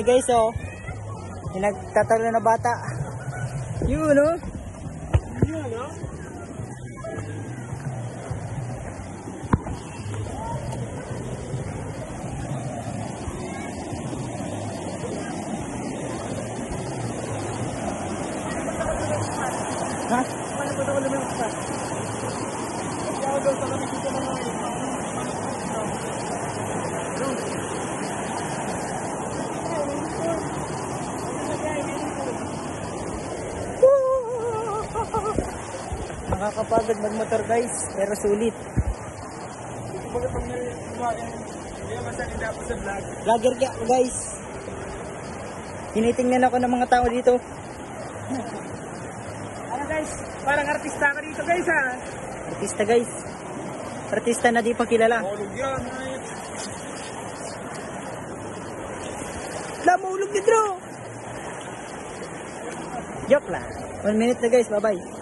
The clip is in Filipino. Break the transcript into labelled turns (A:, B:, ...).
A: kami guys, oh. Yung nagtatalo na bata. Yun, oh.
B: Yun, no?
A: Ha?
B: Paano ba ito lumipas pa? Kaya ako daw sa kami dito na ngayon.
A: Nakakapagod magmotor guys, pero sulit.
B: Kumbaga pag may kumain, hindi naman sa hindi ako sa vlog.
A: Vlogger kaya ako guys. Tinitingnan ako ng mga tao dito.
B: Ano guys, parang artista ka dito guys ha.
A: Artista guys. Artista na di pa kilala.
B: Tulog yan.
A: Lamulog ni bro. Joke lang. 1 minute na guys, bye bye.